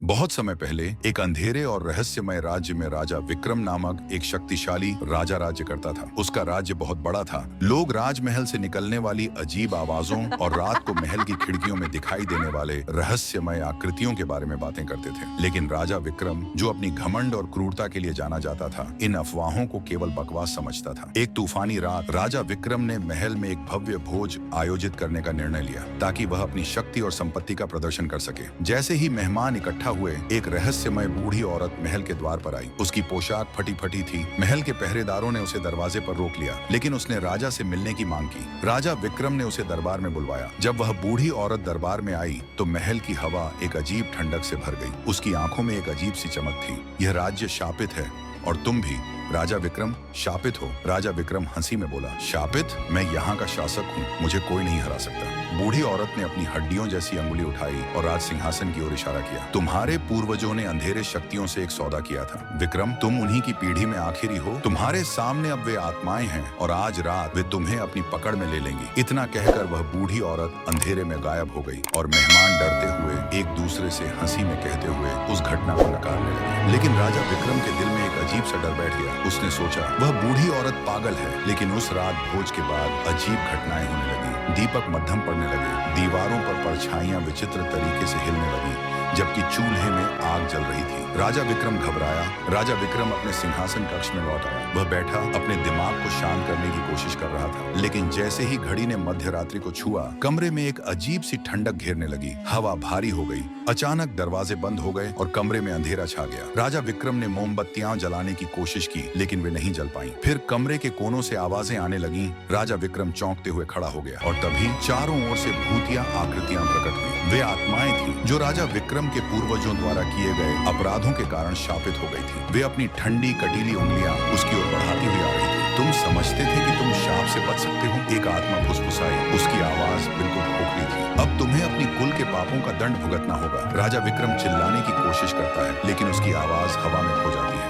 बहुत समय पहले एक अंधेरे और रहस्यमय राज्य में राजा विक्रम नामक एक शक्तिशाली राजा राज्य करता था। उसका राज्य बहुत बड़ा था। लोग राजमहल से निकलने वाली अजीब आवाजों और रात को महल की खिड़कियों में दिखाई देने वाले रहस्यमय आकृतियों के बारे में बातें करते थे। लेकिन राजा विक्रम, जो अपनी घमंड और क्रूरता के लिए जाना जाता था, इन अफवाहों को केवल बकवास समझता था। एक तूफानी रात राजा विक्रम ने महल में एक भव्य भोज आयोजित करने का निर्णय लिया ताकि वह अपनी शक्ति और संपत्ति का प्रदर्शन कर सके। जैसे ही मेहमान इकट्ठा हुए, एक रहस्यमय बूढ़ी औरत महल के द्वार पर आई। उसकी पोशाक फटी फटी थी। महल के पहरेदारों ने उसे दरवाजे पर रोक लिया, लेकिन उसने राजा से मिलने की मांग की। राजा विक्रम ने उसे दरबार में बुलवाया। जब वह बूढ़ी औरत दरबार में आई तो महल की हवा एक अजीब ठंडक से भर गई। उसकी आंखों में एक अजीब सी चमक थी। यह राज्य शापित है और तुम भी, राजा विक्रम, शापित हो। राजा विक्रम हंसी में बोला, शापित? मैं यहाँ का शासक हूँ, मुझे कोई नहीं हरा सकता। बूढ़ी औरत ने अपनी हड्डियों जैसी अंगुली उठाई और राज सिंहासन की ओर इशारा किया। तुम्हारे पूर्वजों ने अंधेरे शक्तियों से एक सौदा किया था विक्रम, तुम उन्हीं की पीढ़ी में आखिरी हो। तुम्हारे सामने अब वे आत्माएं हैं और आज रात वे तुम्हें अपनी पकड़ में ले लेंगी। इतना कहकर वह बूढ़ी औरत अंधेरे में गायब हो गई और मेहमान डरते हुए एक दूसरे से हंसी में कहते हुए उस घटना को नकारने लगे। लेकिन राजा विक्रम के दिल में एक अजीब सा डर बैठ गया। उसने सोचा, वह बूढ़ी औरत पागल है। लेकिन उस रात भोज के बाद अजीब घटनाएं होने लगी। दीपक मध्यम पड़ने लगे, दीवारों पर परछाइयां विचित्र तरीके से हिलने लगी, जबकि चूल्हे में आग जल रही थी। राजा विक्रम घबराया। राजा विक्रम अपने सिंहासन कक्ष में लौट आया। वह बैठा अपने दिमाग को शांत करने की कोशिश कर रहा था। लेकिन जैसे ही घड़ी ने मध्य रात्रि को छुआ, कमरे में एक अजीब सी ठंडक घेरने लगी। हवा भारी हो गई। अचानक दरवाजे बंद हो गए और कमरे में अंधेरा छा गया। राजा विक्रम ने मोमबत्तियां जलाने की कोशिश की, लेकिन वे नहीं जल पाई। फिर कमरे के कोनों से आवाजें आने लगीं। राजा विक्रम चौंकते हुए खड़ा हो गया और तभी चारों ओर से भूतिया आकृतियां प्रकट हुई। वे आत्माएं थीं जो राजा विक्रम के पूर्वजों द्वारा किए गए अपराधों के कारण शापित हो गई थी। वे अपनी ठंडी कटीली उंगलियां उसकी ओर बढ़ाती हुई आ रही थी। तुम समझते थे कि तुम शाप से बच सकते हो? एक आत्मा फुसफुसाई। उसकी आवाज बिल्कुल खोखली थी। अब तुम्हें अपनी कुल के पापों का दंड भुगतना होगा। राजा विक्रम चिल्लाने की कोशिश करता है, लेकिन उसकी आवाज हवा में खो जाती है।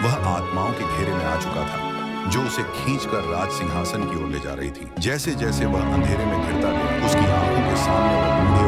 वह आत्माओं के घेरे में आ चुका था, जो उसे खींचकर राज सिंहासन की ओर ले जा रही थी। जैसे जैसे वह अंधेरे में घिरता गया, उसकी आंखों के सामने वह बूढ़ी